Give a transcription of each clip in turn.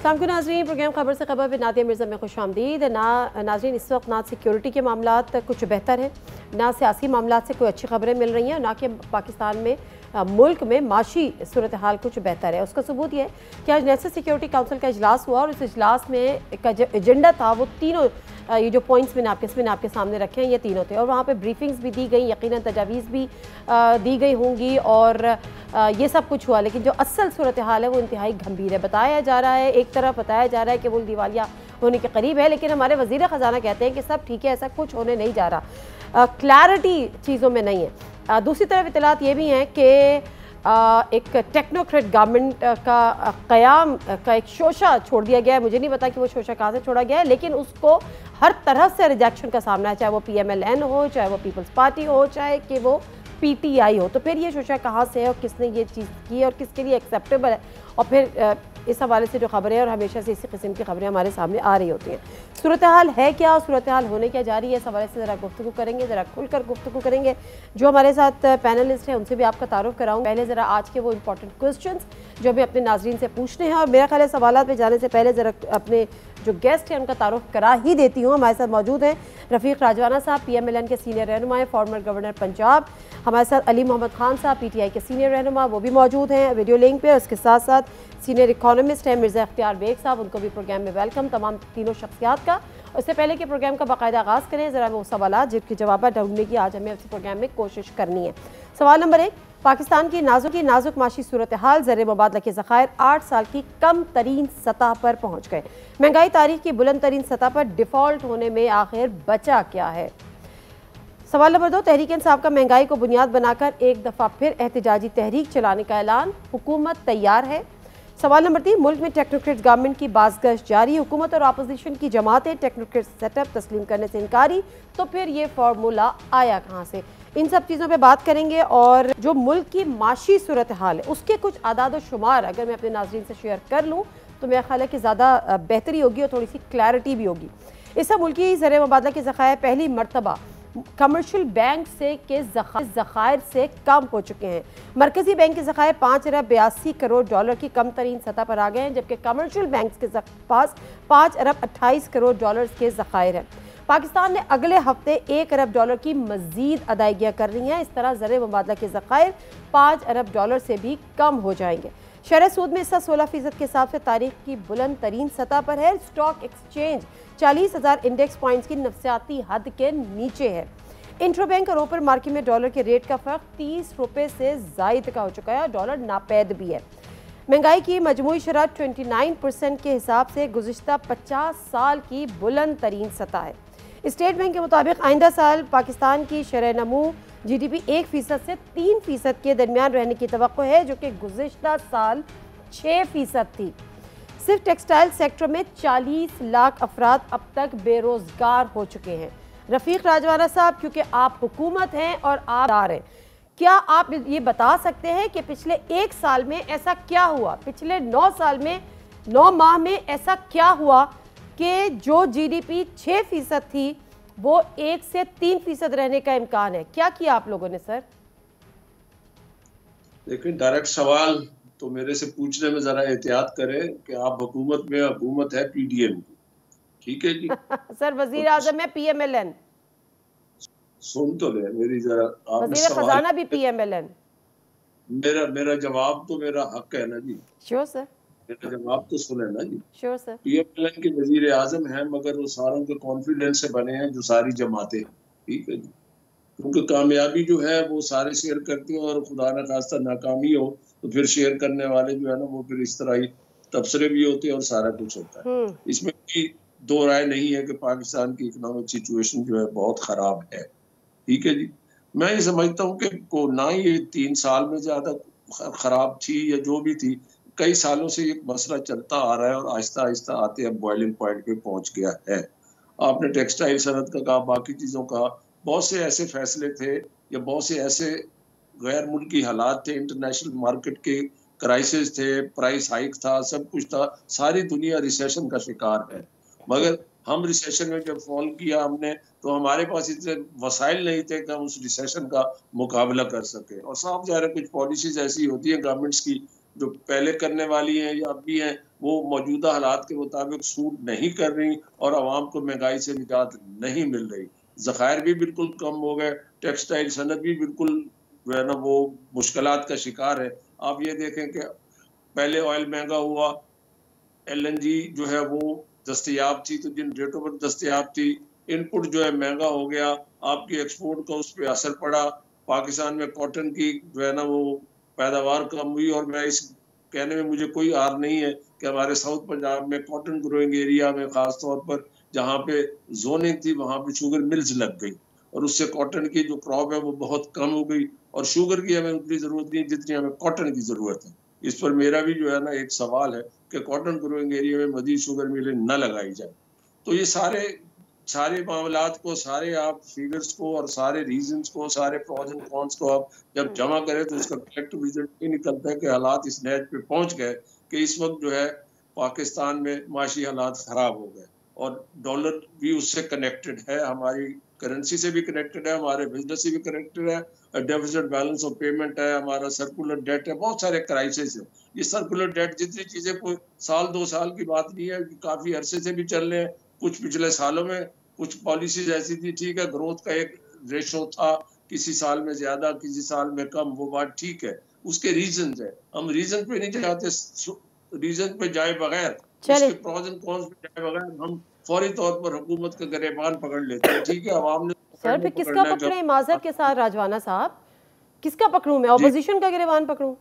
अस्सलाम वालेकुम नाज़रीन, प्रोग्राम खबर से खबर पे नादिया मिर्ज़ा में खुश आमदीद। नाज़रीन, इस वक्त ना सिक्योरिटी के मामलात कुछ बेहतर हैं, ना सियासी मामलात से कोई अच्छी खबरें मिल रही हैं, ना कि पाकिस्तान में मुल्क में माशी सूरत हाल कुछ बेहतर है। उसका सबूत ये है कि आज नेशनल सिक्योरिटी काउंसिल का इजलास हुआ और उस इजलास में एक एजेंडा था, वो तीनों ये जो पॉइंट्स मैंने आपके सामने रखे हैं ये तीनों थे और वहाँ पे ब्रीफिंग्स भी दी गई, यकीनन तजावीज़ भी दी गई होंगी और ये सब कुछ हुआ। लेकिन जो असल सूरत हाल है वो इंतहाई गंभीर है। बताया जा रहा है, एक तरफ बताया जा रहा है कि मुल्क दिवालिया होने के करीब है, लेकिन हमारे वज़ीर ख़जाना कहते हैं कि सब ठीक है, ऐसा कुछ होने नहीं जा रहा, क्लैरिटी चीज़ों में नहीं है। दूसरी तरफ इतलात ये भी हैं कि एक टेक्नोक्रेट गवर्नमेंट का क़याम का एक शोशा छोड़ दिया गया है। मुझे नहीं पता कि वो शोशा कहाँ से छोड़ा गया है, लेकिन उसको हर तरह से रिजेक्शन का सामना है, चाहे वो PMLN हो, चाहे वो पीपल्स पार्टी हो, चाहे कि वो PTI हो। तो फिर ये शोशा कहाँ से है और किसने ये चीज़ की और किसके लिए एक्सेप्टेबल है, और फिर इस हवाले से जो खबरें और हमेशा से इसी किस्म की खबरें हमारे सामने आ रही होती हैं। सूरत हाल है क्या, सूरत हाल होने क्या जा रही है, इस हवाले से ज़रा गुफ्तगू करेंगे, ज़रा खुलकर गुफ्तगू करेंगे। जो हमारे साथ पैनलिस्ट हैं उनसे भी आपका तारुफ कराऊँ। पहले ज़रा आज के वो इंपॉर्टेंट क्वेश्चंस जो भी अपने नाजरीन से पूछने हैं, और मेरा ख्याल है सवालात पे जाने से पहले ज़रा अपने जो गेस्ट हैं उनका तारुफ करा ही देती हूँ। हमारे साथ मौजूद हैं रफ़ीक राजवाना साहब, PMLN के सीनियर रहनुमा, फॉर्मर गवर्नर पंजाब। हमारे साथ अली मोहम्मद खान साहब, PTI के सीनियर रहनुमा, वो भी मौजूद हैं वीडियो लिंक पे। उसके साथ साथ सीनियर इकोनॉमिस्ट हैं मिर्ज़ा इख्तियार बेग साहब, उनको भी प्रोग्राम में वेलकम तमाम तीनों शख्सियात का। उससे पहले कि प्रोग्राम का बाकायदा आगाज़ करें, ज़रा वो सवाल जिनके जवाब ढूंढने की आज हमें इस प्रोग्राम में कोशिश करनी है। सवाल नंबर 1, पाकिस्तान की नाजुक माशी सूरत हाल, ज़र मुबादला के ज़खायर 8 साल की कम तरीन सतह पर पहुँच गए। महंगाई तारीख की बुलंद तरीन सतह पर डिफ़ॉल्ट होने में आखिर बचा क्या है। सवाल नंबर 2, तहरीक इंसाफ का महंगाई को बुनियाद बनाकर एक दफ़ा फिर एहतजाजी तहरीक चलाने का ऐलान, हुकूमत तैयार है। सवाल नंबर 3, मुल्क में टेक्नोक्रेट गवर्नमेंट की बाज़गश्त जारी, हुकूमत और अपोजिशन की जमातें टेक्नोक्रेट सेटअप तस्लीम करने से इनकारी, तो फिर ये फार्मूला आया कहाँ से। इन सब चीज़ों पे बात करेंगे और जो मुल्क की माशी सूरत हाल है उसके कुछ आदाद व शुमार अगर मैं अपने नाज़रीन से शेयर कर लूँ तो मेरा ख्याल है कि ज़्यादा बेहतरी होगी और थोड़ी सी क्लैरिटी भी होगी। इस मुल्की ज़र मुबादला के ज़खायर पहली मरतबा कमर्शियल बैंक से के ज़खायर से कम हो चुके हैं। मरकज़ी बैंक के ज़खायर 5 अरब 82 करोड़ डॉलर की कम तरीन सतह पर आ गए हैं, जबकि कमर्शियल बैंक के पास 5 अरब 28 करोड़ डॉलर के ज़खायर हैं। पाकिस्तान ने अगले हफ्ते 1 अरब डॉलर की मज़ीद अदायगियाँ कर रही हैं। इस तरह ज़र मुबादला के ज़खायर 5 अरब डॉलर से भी कम हो जाएंगे। शरह सूद में हिस्सा 16% के हिसाब से तारीख की बुलंद तरीन सतह पर है। स्टॉक एक्सचेंज 40,000 इंडेक्स पॉइंट्स की नफसियाती हद के नीचे है। इंट्रो बैंक और ओपन मार्केट में डॉलर के रेट का फ़र्क 30 रुपये से ज़ायद का हो चुका है और डॉलर नापैद भी है। महंगाई की मजमूई शरह 29% के हिसाब से गुज़िश्ता 50 साल की बुलंद तरीन सतह है। स्टेट बैंक के मुताबिक आइंदा साल पाकिस्तान की शरह नमू GDP 1% से 3% के दरमियान रहने की तवक्को है, जो कि गुज़िश्ता साल 6% थी। सिर्फ टेक्सटाइल सेक्टर में 40 लाख अफराद अब तक बेरोज़गार हो चुके हैं। रफ़ीक राजवाना साहब, क्योंकि आप हुकूमत हैं और आप हैं, क्या आप ये बता सकते हैं कि पिछले 1 साल में ऐसा क्या हुआ, पिछले 9 साल में 9 माह में ऐसा क्या हुआ कि जो GDP 6% थी वो 1 से 3% रहने का इम्कान है? क्या किया आप लोगों ने सर? देखिए, डायरेक्ट सवाल तो मेरे से पूछने में जरा एहतियात करें कि आप हुकूमत में, हुकूमत है PDM की, ठीक है जी। सर वजीर आजम है PMLN। सुन तो ले मेरी जरा, वजीर खजाना भी PMLN। मेरा जवाब तो मेरा हक है ना जी। श्योर सर, मेरा जवाब तो सुने ना जी। Sure sir. PMLN के वजीर आजम है, मगर वो सारों के कॉन्फिडेंस से बने हैं जो सारी जमातें, ठीक है जी। क्योंकि कामयाबी जो है वो सारे शेयर करते हैं और खुदा न खास्ता नाकामी हो तो फिर शेयर करने वाले जो है ना वो फिर इस तरह ही तबसरे भी होते हैं और सारा कुछ होता है। इसमें भी दो राय नहीं है कि पाकिस्तान की इकोनॉमिक सिचुएशन जो है बहुत खराब है, ठीक है जी। मैं ये समझता हूँ कि को ना ही 3 साल में ज्यादा खराब थी या जो भी थी, कई सालों से एक मसला चलता आ रहा है और आहिस्ता आहिस्ता आते अब बॉइलिंग पॉइंट पे पहुंच गया है। आपने टेक्सटाइल सनत का कहा, बाकी चीजों का, बहुत से ऐसे फैसले थे या बहुत से ऐसे गैर मुल्की हालात थे, इंटरनेशनल मार्केट के क्राइसिस थे, प्राइस हाइक था, सब कुछ था, सारी दुनिया रिसेशन का शिकार है। मगर हम रिसेशन में जब फॉल किया हमने, तो हमारे पास इतने वसाइल नहीं थे कि हम उस रिसेशन का मुकाबला कर सके। और साफ ज़ाहिर है कुछ पॉलिसीज ऐसी होती हैं गवर्नमेंट्स की जो पहले करने वाली हैं या अब भी हैं, वो मौजूदा हालात के मुताबिक सूट नहीं कर रही और आवाम को महंगाई से निजात नहीं मिल रही। ज़खायर भी बिल्कुल कम हो गए, टेक्सटाइल सनत भी बिल्कुल जो है ना वो मुश्किलात का शिकार है। आप ये देखें कि पहले ऑयल महंगा हुआ, एलएनजी जो है वो दस्तयाब थी, तो जिन रेटों पर दस्तयाब थी, इनपुट जो है महंगा हो गया, आपकी एक्सपोर्ट का उस पर असर पड़ा। पाकिस्तान में कॉटन की जो है ना वो पैदावार कम हुई, और मैं इस कहने में मुझे कोई आर नहीं है कि हमारे साउथ पंजाब में कॉटन ग्रोइंग एरिया में खास तौर पर जहाँ पे जोनिंग थी वहाँ पे शुगर मिल्स लग गई, और उससे कॉटन की जो क्रॉप है वो बहुत कम हो गई, और शुगर की हमें उतनी जरूरत नहीं जितनी हमें कॉटन की जरूरत है। इस पर मेरा भी जो है ना एक सवाल है कि कॉटन ग्रोइंग एरिया में मजीद शुगर मिलें न लगाई जाए। तो ये सारे सारे मामलात को, सारे आप फिगर्स को और सारे रीजंस को, सारे प्रोज एंड कॉन्स को आप जब जमा करें तो उसका कलेक्टिव रिजल्ट ये निकलता है कि हालात इस नहज पे पहुंच गए कि इस वक्त जो है पाकिस्तान में माशी हालात खराब हो गए, और डॉलर भी उससे कनेक्टेड है, हमारी करेंसी से भी कनेक्टेड है, हमारे बिजनेस से भी कनेक्टेड है, डेफिसिट बैलेंस ऑफ पेमेंट है, हमारा सर्कुलर डेट है, बहुत सारे क्राइसिस है। ये सर्कुलर डेट जितनी चीजें कोई साल 2 साल की बात नहीं है, काफी अरसे से भी चल रहे हैं। कुछ पिछले सालों में कुछ पॉलिसीज ऐसी थी, ठीक है, ग्रोथ का एक रेशो था, किसी साल में ज्यादा किसी साल में कम, वो बात ठीक है, उसके रीजन है। हम रीजन पे नहीं जाते, रीजन पे जाए बगैर, उसके प्रोज एंड कॉन्स पे जाए बगैर हम फौरी तौर पर हुकूमत का गिरबान पकड़ लेते हैं। ठीक है, आवाम ने सर फिर किसका पकड़े माजरत के साथ राजवाना साहब, किसका पकड़ूं मैं, ऑपोजिशन का गिरबान पकड़ूं?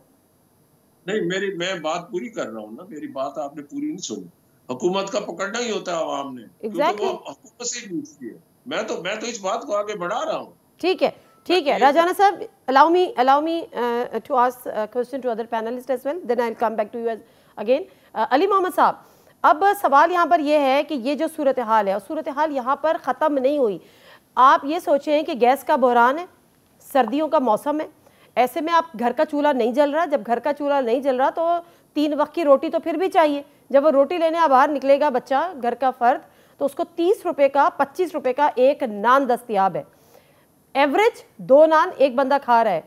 नहीं, मैं बात पूरी कर रहा हूँ ना, मेरी बात आपने पूरी नहीं सुनी। हुकूमत का पकड़ना ही होता है आवाम ने, क्योंकि वो हुकूमत से पूछती है। मैं तो इस बात को आगे बढ़ा रहा हूँ। ठीक है, ठीक है राजाना साहब, allow me to ask a question to other panelists as well, then I'll come back to you again. Ali Mohammad साहब, अब सवाल यहाँ पर यह है कि ये जो सूरत हाल है, सूरत हाल यहाँ पर ख़त्म नहीं हुई। आप ये सोचें कि गैस का बहरान है, सर्दियों का मौसम है, ऐसे में आप घर का चूल्हा नहीं जल रहा, जब घर का चूल्हा नहीं जल रहा तो 3 वक्त की रोटी तो फिर भी चाहिए। जब वो रोटी लेने आप बाहर निकलेगा बच्चा, घर का फ़र्द, तो उसको 30 रुपये का 25 रुपये का एक नान दस्तियाब है। एवरेज 2 नान एक बंदा खा रहा है,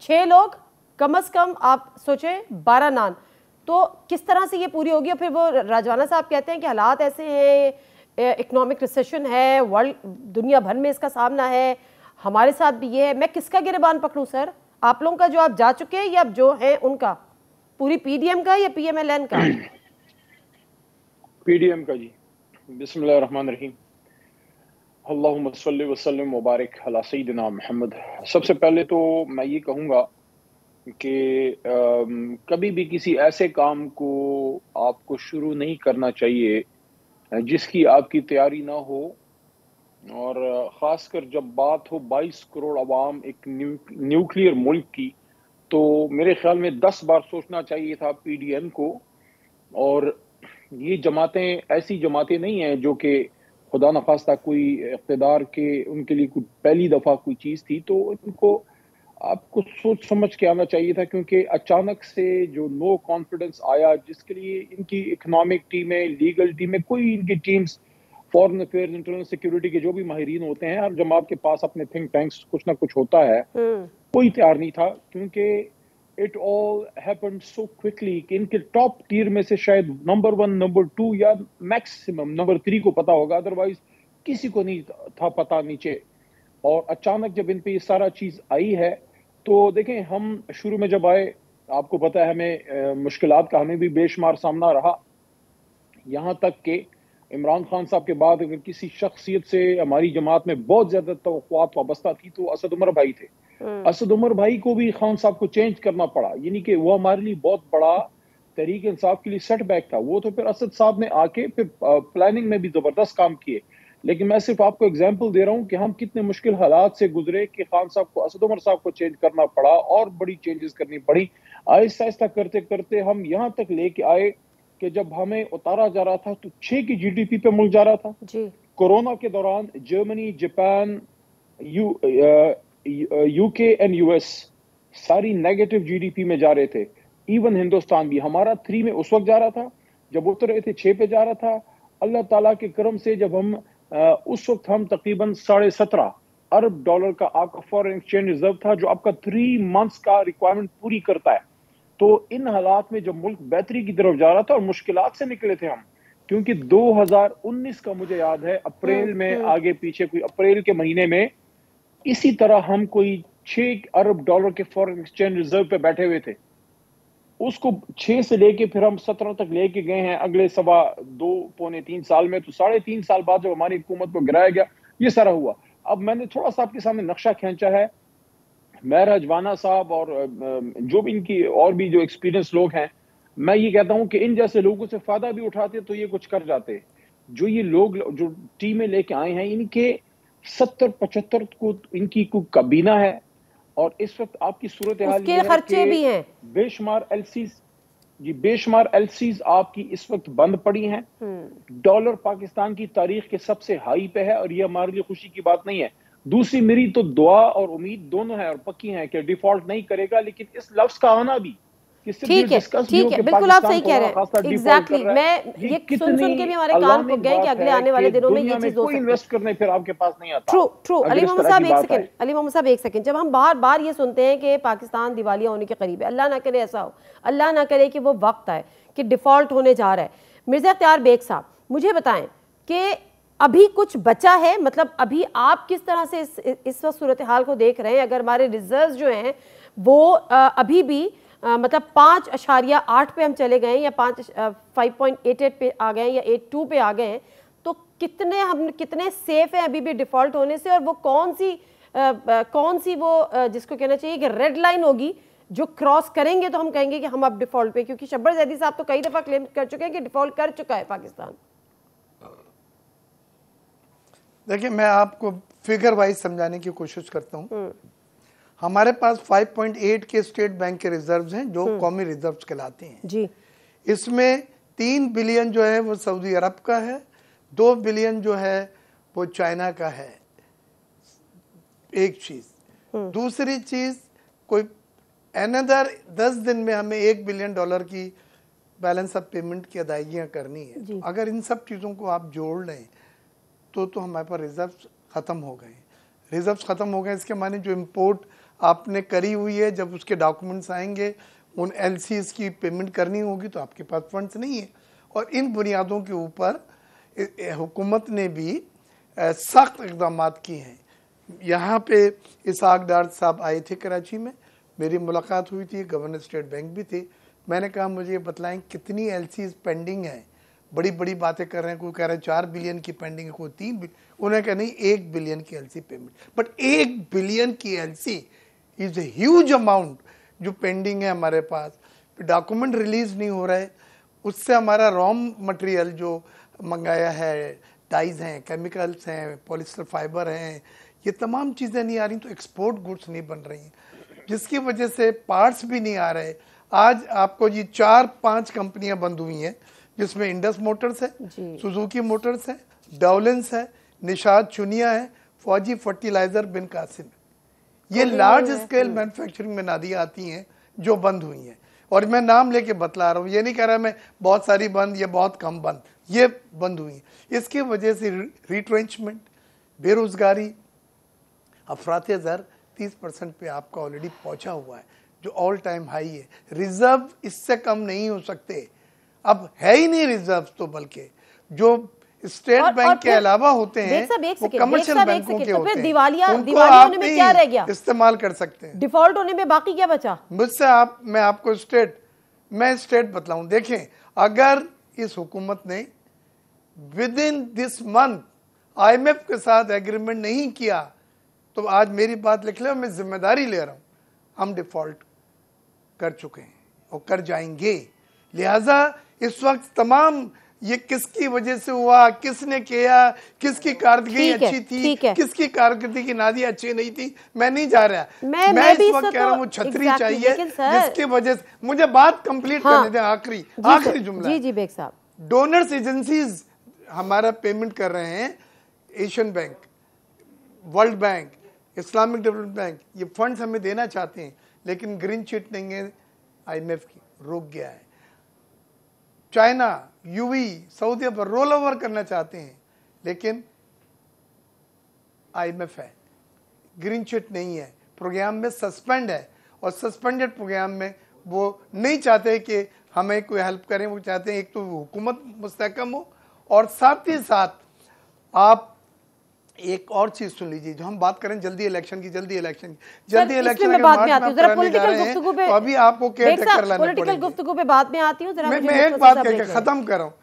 6 लोग कम से कम आप सोचें 12 नान, तो किस तरह से ये पूरी होगी? और फिर वो राजवाना साहब कहते हैं कि हालात ऐसे हैं, इकोनॉमिक रिसेशन है, वर्ल्ड दुनिया भर में इसका सामना है, हमारे साथ भी ये है। मैं किसका गिरबान पकड़ूं सर? आप लोगों का जो आप जा चुके हैं या जो है उनका, पूरी पीडीएम का या पीएमएलएन का? पीडीएम का जी। बिस्मिल्लाहिर्रहमानिर्रहीम, अल्लाहुम्मा सल्लि व सल्लिम व बारिक अला सय्यिदिना मुहम्मद। सबसे पहले तो मैं ये कहूँगा कि कभी भी किसी ऐसे काम को आपको शुरू नहीं करना चाहिए जिसकी आपकी तैयारी ना हो, और ख़ासकर जब बात हो 22 करोड़ अवाम एक न्यूक्लियर मुल्क की, तो मेरे ख्याल में 10 बार सोचना चाहिए था पीडीएम को। और ये जमातें ऐसी जमातें नहीं हैं जो कि खुदा न खास्ता कोई इक़्तिदार के उनके लिए कोई पहली दफ़ा कोई चीज़ थी, तो इनको आपको सोच समझ के आना चाहिए था, क्योंकि अचानक से जो नो कॉन्फिडेंस आया, जिसके लिए इनकी इकोनॉमिक टीमें, लीगल टीमें, कोई इनकी teams, foreign affairs, internal security के जो भी माहिरीन होते हैं, हर जमात के पास अपने थिंक टैंक्स कुछ ना कुछ होता है, कोई तैयार नहीं था, क्योंकि it all happened so quickly कि इनके टॉप टियर में से शायद नंबर 1, नंबर 2 या मैक्सिमम नंबर 3 को पता होगा, अदरवाइज किसी को नहीं था पता नीचे। और अचानक जब इन पे ये सारा चीज़ आई है, तो देखें, हम शुरू में जब आए, आपको पता है हमें मुश्किलात का हमें भी बेशुमार सामना रहा, यहाँ तक कि इमरान खान साहब के बाद अगर किसी शख्सियत से हमारी जमात में बहुत ज्यादा तवक्कुआत वाबस्ता थी तो असद उमर भाई थे। असद उमर भाई को भी खान साहब को चेंज करना पड़ा, यानी कि वो हमारे लिए बहुत बड़ा तहरीक इंसाफ के लिए सेटबैक था। वो तो फिर असद साहब ने आके फिर प्लानिंग में भी जबरदस्त काम किए, लेकिन मैं सिर्फ आपको एग्जाम्पल दे रहा हूँ कि हम कितने मुश्किल हालात से गुजरे कि खान साहब को, असद उमर साहब को चेंज करना पड़ा और बड़ी चेंजेस करनी पड़ी। आहिस्ता आहिस्ता करते करते हम यहाँ तक लेके आए कि जब हमें उतारा जा रहा था तो 6 की जीडीपी पे मुल्क जा रहा था जी। कोरोना के दौरान Germany, Japan, UK and US सारी नेगेटिव जीडीपी में जा रहे थे। इवन हिंदुस्तान भी हमारा 3 में उस वक्त जा रहा था जब उतर रहे थे, 6 पे जा रहा था। अल्लाह ताला के करम से जब हम उस वक्त हम तकरीबन $17.5 अरब का आपका फॉरेन एक्सचेंज रिजर्व था, जो आपका 3 मंथ्स का रिक्वायरमेंट पूरी करता है। तो इन हालात में जब मुल्क बेहतरी की तरफ जा रहा था और मुश्किलात से निकले थे हम, क्योंकि 2019 का मुझे याद है अप्रैल में, आगे पीछे कोई अप्रैल के महीने में इसी तरह हम कोई 6 अरब डॉलर के फॉरेन एक्सचेंज रिजर्व पे बैठे हुए थे। उसको 6 से लेके फिर हम 17 तक लेके गए हैं अगले 2.25-3 साल में। तो 3.5 साल बाद जब हमारी हुकूमत को गिराया गया, ये सारा हुआ। अब मैंने थोड़ा सा आपके सामने नक्शा खींचा है। मेहर अजवाना साहब और जो भी इनकी और भी जो एक्सपीरियंस लोग हैं, मैं ये कहता हूं कि इन जैसे लोगों से फायदा भी उठाते तो ये कुछ कर जाते। जो ये लोग जो टीमें लेके आए हैं, इनके 70-75 को इनकी कोई काबीना है। और इस वक्त आपकी सूरत हाल ये है खर्चे भी हैं, बेशुमार एलसीज आपकी इस वक्त बंद पड़ी हैं। डॉलर पाकिस्तान की तारीख के सबसे हाई पे है और ये हमारे लिए खुशी की बात नहीं है। दूसरी मेरी तो दुआ और उम्मीद दोनों है और पक्की है कि डिफॉल्ट नहीं करेगा, लेकिन इस लफ्ज का आना भी ठीक है, बिल्कुल आप सही कह रहे हैं। एग्जैक्टली, मैं ये सुन के भी हमारे कान को गए कि अगले आने वाले दिनों में ये चीज हो सकती है। इन्वेस्ट करने फिर आपके पास नहीं आता। ट्रू। अली मोहम्मद साहब एक सेकंड, जब हम बार बार ये सुनते हैं कि पाकिस्तान दिवालिया होने के करीब है, अल्लाह ना करे ऐसा हो, अल्लाह ना करे कि वो वक्त आए कि डिफॉल्ट होने जा रहा है। मिर्जा इख्तियार बेग साहब, मुझे बताएं कि अभी कुछ बचा है, मतलब अभी आप किस तरह से इस वक्त सूरत हाल को देख रहे हैं? अगर हमारे रिजर्व जो हैं वो अभी भी मतलब 5.8 पे हम चले गए या 5.88 पे आ गए या 82 पे आ गए हैं, तो कितने सेफ हैं अभी भी डिफॉल्ट होने से? और वो कौन सी वो जिसको कहना चाहिए कि रेड लाइन होगी जो क्रॉस करेंगे तो हम कहेंगे कि हम अब डिफॉल्ट पे? क्योंकि शब्बर जैदी साहब तो कई दफा क्लेम कर चुके हैं कि डिफॉल्ट कर चुका है पाकिस्तान। देखिए, मैं आपको फिगर वाइज समझाने की कोशिश करता हूँ। हमारे पास 5.8 के स्टेट बैंक के रिजर्व्स हैं जो कौमी रिजर्व्स कहलाते हैं जी। इसमें 3 बिलियन जो है वो सऊदी अरब का है, 2 बिलियन जो है वो चाइना का है। एक चीज, दूसरी चीज, कोई अनदर 10 दिन में हमें $1 बिलियन की बैलेंस ऑफ पेमेंट की अदायगियां करनी है। अगर इन सब चीजों को आप जोड़ लें तो हमारे पास रिजर्व्स खत्म हो गए। इसके माने जो इम्पोर्ट आपने करी हुई है, जब उसके डॉक्यूमेंट्स आएंगे, उन एलसीज की पेमेंट करनी होगी तो आपके पास फंड्स नहीं है। और इन बुनियादों के ऊपर हुकूमत ने भी सख्त इक़दाम किए हैं। यहाँ पे इसाक डार साहब आए थे कराची में, मेरी मुलाकात हुई थी, गवर्नर स्टेट बैंक भी थे। मैंने कहा मुझे बताएं कितनी एलसीज पेंडिंग है। बड़ी बड़ी बातें कर रहे हैं, कोई कह रहा है 4 बिलियन की पेंडिंग है, कोई 3 बिलियन, उन्होंने कहा नहीं 1 बिलियन की एलसी पेमेंट। बट 1 बिलियन की LC is a huge amount जो पेंडिंग है हमारे पास। डॉक्यूमेंट रिलीज नहीं हो रहा है, उससे हमारा रॉ मटेरियल जो मंगाया है, डाइज हैं, केमिकल्स हैं, पॉलिस्टर फाइबर हैं, ये तमाम चीज़ें नहीं आ रही, तो एक्सपोर्ट गुड्स नहीं बन रही हैं, जिसकी वजह से पार्ट्स भी नहीं आ रहे। आज आपको ये 4-5 कंपनियां बंद हुई हैं, जिसमें इंडस मोटर्स है, सुजुकी मोटर्स है, डाउलेंस है, निशाद चुनिया है, फौजी फर्टिलाइजर बिन कासिम। ये लार्ज स्केल मैन्युफैक्चरिंग में नादियाँ आती हैं जो बंद हुई हैं। और मैं नाम लेके बतला रहा हूँ, ये नहीं कह रहा मैं बहुत सारी बंद या बहुत कम बंद, ये बंद हुई हैं। इसकी वजह से रिट्रेंचमेंट, बेरोजगारी, अफरात ज़र 30% पे आपका ऑलरेडी पहुंचा हुआ है, जो ऑल टाइम हाई है। रिजर्व इससे कम नहीं हो सकते, अब है ही नहीं रिजर्व, तो बल्कि जो स्टेट बैंक के अलावा होते हैं वो कमर्शियल बैंकों के होते हैं, दिवालिया होने में क्या रह गया, इस्तेमाल कर सकते हैं। डिफॉल्ट होने में बाकी क्या बचा? मुझसे मैं आपको मैं स्टेट बतलाऊं। देखें, अगर इस हुकूमत ने with in this month IMF के साथ एग्रीमेंट नहीं किया तो आज मेरी बात लिख ले, मैं जिम्मेदारी ले रहा हूं, हम डिफॉल्ट कर चुके हैं और कर जाएंगे। लिहाजा इस वक्त तमाम ये किसकी वजह से हुआ, किसने किया, किसकी कारकर्दगी अच्छी थी, किसकी कारकर्दगी की नादी अच्छी नहीं थी, मैं नहीं जा रहा। मैं इस वक्त कह रहा हूँ छतरी चाहिए, जिसकी वजह से मुझे बात कंप्लीट करने दें। आखिरी जुमला। जी बेग साहब, डोनर्स एजेंसीज हमारा पेमेंट कर रहे हैं, Asian bank, world bank, Islamic development bank, ये फंड्स हमें देना चाहते हैं, लेकिन ग्रीन चिट नहीं है IMF की, रुक गया है। चाइना, UAE, सऊदी पर रोल ओवर करना चाहते हैं, लेकिन IMF है, ग्रीन चिट नहीं है, प्रोग्राम में सस्पेंड है, और सस्पेंडेड प्रोग्राम में वो नहीं चाहते कि हमें कोई हेल्प करें। वो चाहते हैं एक तो हुकूमत मुस्तहकम हो, और साथ ही साथ आप एक और चीज सुन लीजिए, जो हम बात करें जल्दी इलेक्शन की, जल्दी इलेक्शन अगर मार्च में आप कराने जा रहे हैं तो अभी आपको केयर टेकर लाने पड़ेंगे। पॉलिटिकल गुफ्तगू पे बाद में आती हूँ, मैं एक बात कह के खत्म कर रहा हूँ।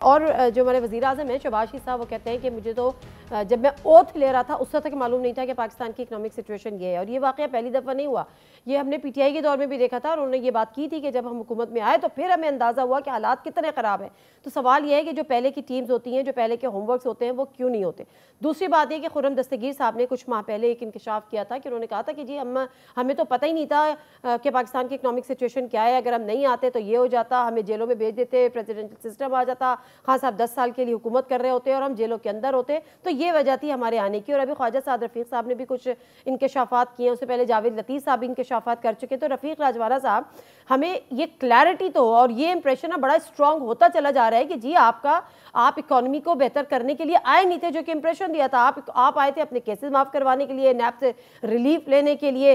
और जो हमारे वज़ीर आज़म हैं शहबाज साहब, वो कहते हैं कि मुझे तो जब मैं ओथ ले रहा था उस तक मालूम नहीं था कि पाकिस्तान की इकोनॉमिक सिचुएशन ये है, और ये वाक़या पहली दफ़ा नहीं हुआ, ये हमने पीटीआई के दौर में भी देखा था और उन्होंने ये बात की थी कि जब हम हुकूमत में आए तो फिर हमें अंदाज़ा हुआ कि हालात कितने ख़राब हैं। तो सवाल यह है कि जो पहले की टीम्स होती हैं, जो पहले के होमवर्क्स होते हैं, वो क्यों नहीं होते। दूसरी बात यह कि खुर्रम दस्तगीर साहब ने कुछ माह पहले एक इंकशाफ किया था कि उन्होंने कहा था कि जी हमें तो पता ही नहीं था कि पाकिस्तान की इकोनॉमिक सिचुएशन क्या है, अगर हम नहीं आते तो ये हो जाता, हमें जेलों में भेज देते, प्रेसिडेंशियल सिस्टम आ जाता, खान साहब 10 साल के लिए हुकूमत कर रहे होते और हम जेलों के अंदर होते। तो ये वजह थी हमारे आने की। और अभी ख्वाजा साद रफीक साहब ने भी कुछ इंकशाफात किए, उससे पहले जावेद लतीफ़ साहब भी इंकशाफात कर चुके। तो रफीक राजवाला साहब, हमें ये क्लैरिटी तो और ये इंप्रेशन बड़ा स्ट्रॉन्ग होता चला जा रहा है कि जी आप इकोनॉमी को बेहतर करने के लिए आए नहीं थे, जो कि इंप्रेशन दिया था। आप आए थे अपने केसेस माफ़ करवाने के लिए, नैब से रिलीफ लेने के लिए।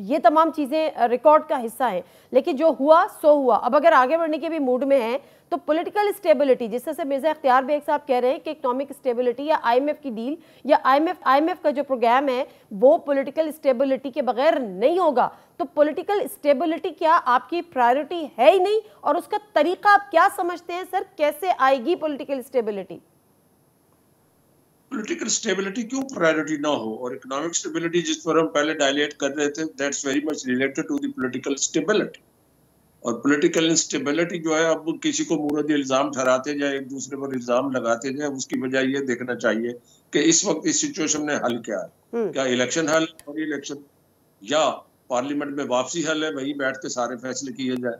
ये तमाम चीज़ें रिकॉर्ड का हिस्सा हैं, लेकिन जो हुआ सो हुआ। अब अगर आगे बढ़ने के भी मूड में हैं तो पॉलिटिकल स्टेबिलिटी, जिस तरह से मिर्ज़ा इख्तियार बेग साहब कह रहे हैं कि इकोनॉमिक स्टेबिलिटी या आईएमएफ की डील या आईएमएफ का जो प्रोग्राम है वो पॉलिटिकल स्टेबिलिटी के बगैर नहीं होगा। तो पॉलिटिकल स्टेबिलिटी क्या आपकी प्रायोरिटी है ही नहीं, और उसका तरीका आप क्या समझते हैं सर, कैसे आएगी पॉलिटिकल स्टेबिलिटी? पॉलिटिकल स्टेबिलिटी क्यों प्रायोरिटी ना हो, और इकोनॉमिक स्टेबिलिटी जिस पर हम पहले डायलेट कर रहे थे, that's very much related to the political stability. और पॉलिटिकल इंस्टेबिलिटी जो है, अब किसी को मुरद इल्जाम ठहराते जाए, एक दूसरे पर इल्जाम लगाते जाए, उसकी बजाय ये देखना चाहिए कि इस वक्त इस सिचुएशन में हल क्या है। क्या इलेक्शन हल और इलेक्शन, या पार्लियामेंट में वापसी हल है, वहीं बैठ के सारे फैसले किए जाए?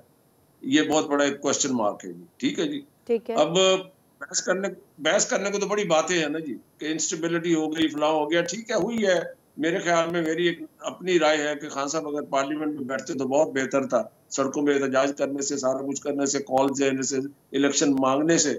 ये बहुत बड़ा एक क्वेश्चन मार्क है जी। ठीक है जी, ठीक है। अब बहस करने को तो बड़ी बातें हैं ना जी, कि इंस्टेबिलिटी हो गई, फलां हो गया, ठीक है, हुई है। मेरे ख्याल में मेरी एक अपनी राय है कि खान साहब अगर पार्लियामेंट में बैठते तो बहुत बेहतर था। सड़कों में एहतजाज करने से, सारा कुछ करने से, कॉल देने से, इलेक्शन मांगने से।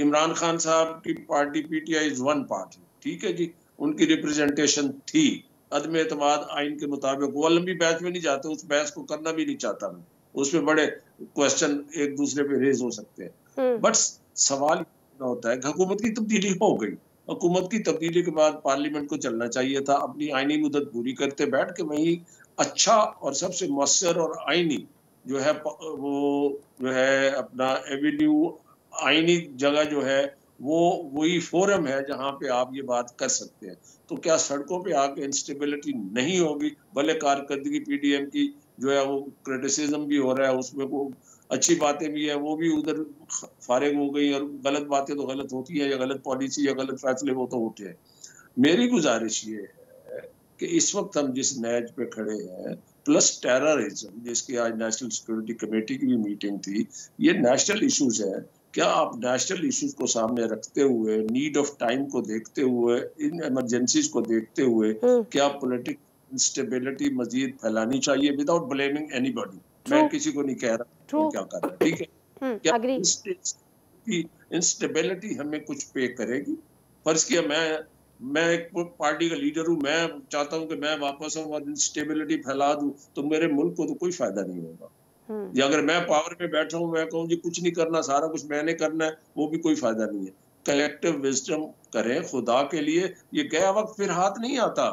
इमरान खान साहब की party PTI is one party, ठीक है जी, उनकी रिप्रेजेंटेशन थी। अदम एतमाद आइन के मुताबिक, वो लंबी बहस में नहीं जाते, उस बहस को करना भी नहीं चाहता मैं, उसमें बड़े क्वेश्चन एक दूसरे पे रेज हो सकते हैं। बट सवाल होता है, हुकूमत की तब्दीली हो गई, हुकूमत की तब्दीली के बाद पार्लियामेंट को चलना चाहिए था, अपनी आईनी मुद्दत पूरी करते बैठ के वही अच्छा और सबसे मौसर और आईनी जो है वो जो है अपना एवेन्यू, आईनी जगह जो है वो वही फोरम है जहां पे आप ये बात कर सकते हैं। तो क्या सड़कों पे आके इंस्टेबिलिटी नहीं होगी? भले कारकर्दगी पीडीएम की जो है वो क्रिटिसिज्म भी हो रहा है, उसमें वो अच्छी बातें भी है, वो भी उधर फारिग हो गई, और गलत बातें तो गलत होती है, या गलत पॉलिसी या गलत फैसले वो तो होते हैं। मेरी गुजारिश ये है कि इस वक्त हम जिस नैज पे खड़े हैं, प्लस टेररिज्म, जिसकी आज नेशनल सिक्योरिटी कमेटी की भी मीटिंग थी, ये नेशनल इश्यूज है। क्या आप नेशनल इश्यूज को सामने रखते हुए, नीड ऑफ टाइम को देखते हुए, इन इमरजेंसीज को देखते हुए, क्या पॉलिटिकल इंस्टेबिलिटी मजीद फैलानी चाहिए विदाउट ब्लेमिंग एनीबॉडी? मैं किसी को नहीं कह रहा क्या कर रहा है, ठीक है। क्या इंस्टेबिलिटी हमें कुछ पे करेगी? फर्ज किया मैं एक पार्टी का लीडर हूँ, मैं चाहता हूँ कि मैं वापस आऊँ और इंस्टेबिलिटी फैला दूं, तो मेरे मुल्क को तो कोई फायदा नहीं होगा। या अगर मैं पावर में बैठा हूँ, मैं कहूँ जी कुछ नहीं करना, सारा कुछ मैंने करना है, वो भी कोई फायदा नहीं है। कलेक्टिव विजडम करें खुदा के लिए। ये गया वक्त फिर हाथ नहीं आता।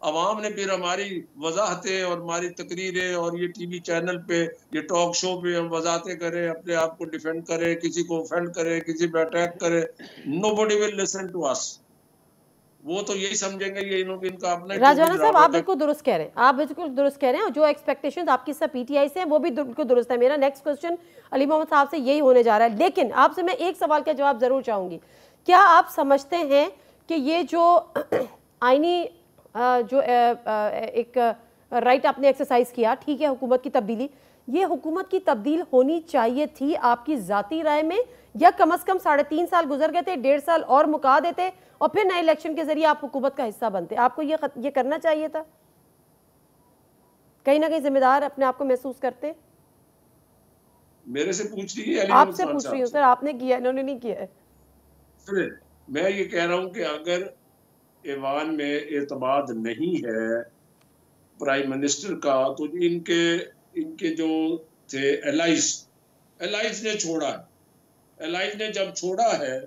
अवाम ने फिर हमारी वजाहतें और हमारी तकरीरें और ये टीवी चैनल पे, ये टॉक शो पे हम वजाहतें करें, अपने आप को डिफेंड करें, किसी को ऑफेंड करें, किसी पे अटैक करें, nobody will listen to us. वो तो यही समझेंगे ये इनका अपना। राजवाना साहब, आप बिल्कुल दुरुस्त कह रहे हैं, आप बिल्कुल दुरुस्त कह रहे हैं, और जो एक्सपेक्टेशंस आपकी सब पीटीआई से हैं वो भी बिल्कुल दुरुस्त है। मेरा नेक्स्ट क्वेश्चन अली मोहम्मद साहब से यही होने जा रहा है, लेकिन आपसे मैं एक सवाल का जवाब जरूर चाहूंगी। क्या आप समझते हैं कि ये जो आईनी जो एक राइट आपने एक्सरसाइज किया, ठीक है, हुकूमत की तब्दीली, ये हुकूमत की तब्दील होनी चाहिए थी आपकी ज़ाती राय में, या कम से कम 3.5 साल गुजर गए थे, 1.5 साल और मुका देते और फिर नए इलेक्शन के जरिए आप हुकूमत का हिस्सा बनते? आपको ये करना चाहिए था? कहीं ना कहीं जिम्मेदार अपने आप को महसूस करते? मेरे से पूछ रही है? आपसे पूछ रही हूँ सर, आपने किया, इन्होंने नहीं किया है। मैं ये कह रहा हूँ कि अगर ईवान में एतमाद नहीं है प्राइम मिनिस्टर का, तो इनके जो थे एलाइज ने छोड़ा है। एलाइज ने जब छोड़ा है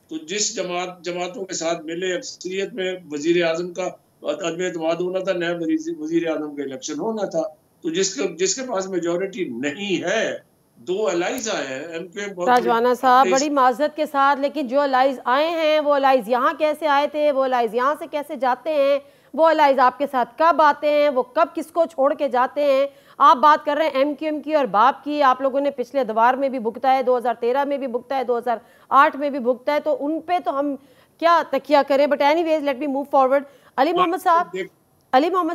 तो जिस जमातों के साथ मिले, अक्सरियत में वजीर आजम का अदम एतमाद होना था, नया वजीर आजम का इलेक्शन होना था, तो जिसके पास मेजोरिटी नहीं है, दो अलाइज आए हैं एमक्यूएम। राजवाना साहब, बड़ी माजरत के साथ, लेकिन जो अलाइज आए हैं वो अलाइज यहाँ कैसे आए थे, वो अलाइज यहाँ से कैसे जाते हैं, वो अलाइज आपके साथ कब आते हैं, वो कब किसको छोड़ के जाते हैं? आप बात कर रहे हैं एमक्यूएम की और बाप की। आप लोगों ने पिछले दवार में भी भुगता है, 2013 में भी भुगता है, 2008 में भी भुगता है, तो उन पे तो हम क्या तकिया करें। But anyways, let me move forward. Ali Mohammad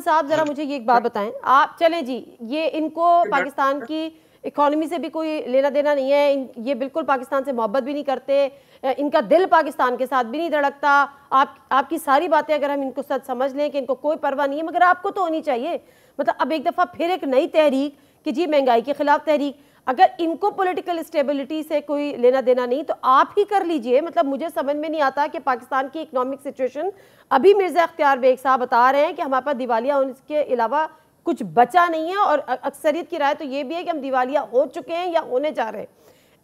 साहब, जरा मुझे ये एक बात बताएं आप। चलें जी, ये इनको पाकिस्तान की इकोनॉमी से भी कोई लेना देना नहीं है, ये बिल्कुल पाकिस्तान से मोहब्बत भी नहीं करते, इनका दिल पाकिस्तान के साथ भी नहीं धड़कता। आपकी सारी बातें अगर हम इनको सच समझ लें कि इनको कोई परवाह नहीं है, मगर आपको तो होनी चाहिए। मतलब अब एक दफ़ा फिर एक नई तहरीक कि जी महंगाई के खिलाफ तहरीक, अगर इनको पॉलिटिकल स्टेबिलिटी से कोई लेना देना नहीं तो आप ही कर लीजिए। मतलब मुझे समझ में नहीं आता कि पाकिस्तान की इकोनॉमिक सिचुएशन, अभी मिर्ज़ा इख्तियार बेग साहब बता रहे हैं कि हमारे पास दिवालिया होने के अलावा कुछ बचा नहीं है, और अक्सरियत की राय तो ये भी है कि हम दिवालिया हो चुके हैं या होने जा रहे हैं।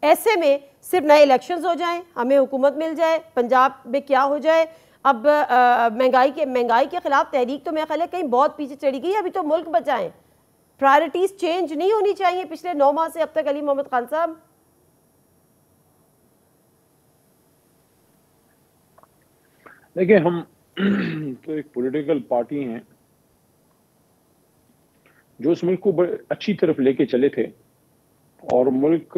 ऐसे में सिर्फ नए इलेक्शंस हो जाएं, हमें हुकूमत मिल जाए, पंजाब में क्या हो जाए। अब महंगाई के खिलाफ तहरीक तो मेरा ख्याल है कहीं बहुत पीछे चढ़ी गई। अभी तो मुल्क बचाएं, प्रायोरिटीज चेंज नहीं होनी चाहिए पिछले 9 माह से अब तक। अली मोहम्मद खान साहब, देखिए, हम तो एक पॉलिटिकल पार्टी हैं जो इस मुल्क को बड़ी अच्छी तरफ लेके चले थे और मुल्क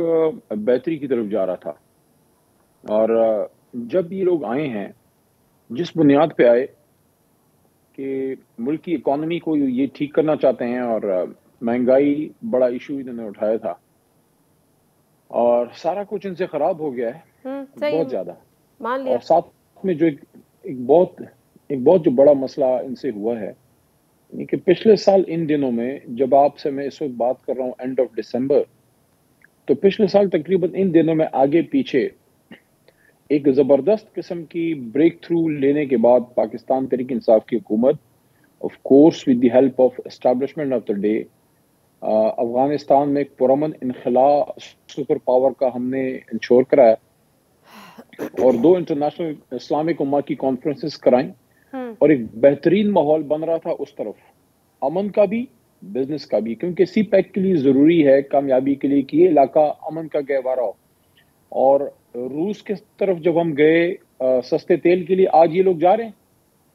बेहतरी की तरफ जा रहा था। और जब ये लोग आए हैं, जिस बुनियाद पे आए कि मुल्क की इकोनॉमी को ये ठीक करना चाहते हैं, और महंगाई बड़ा इशू इन्होंने उठाया था, और सारा कुछ इनसे खराब हो गया है बहुत ज्यादा। मान लिया। और साथ में जो एक बहुत जो बड़ा मसला इनसे हुआ है कि पिछले साल इन दिनों में, जब आपसे मैं इस वक्त बात कर रहा हूँ एंड ऑफ दिसंबर, तो पिछले साल तकरीबन इन दिनों में आगे पीछे एक जबरदस्त किस्म की ब्रेक थ्रू लेने के बाद पाकिस्तान तहरीक इंसाफ की हुकूमत, of course with the help of establishment of the day, Afghanistan में एक पुरअमन इनखला सुपर पावर का हमने इंश्योर कराया, और 2 इंटरनेशनल इस्लामिक उम्मा की कॉन्फ्रेंसेस कराई, और एक बेहतरीन माहौल बन रहा था उस तरफ, अमन का भी, बिजनेस का भी, क्योंकि CPEC के लिए जरूरी है कामयाबी के लिए कि ये इलाका अमन का गहवारा हो। और रूस के तरफ जब हम गए सस्ते तेल के लिए, आज ये लोग जा रहे हैं,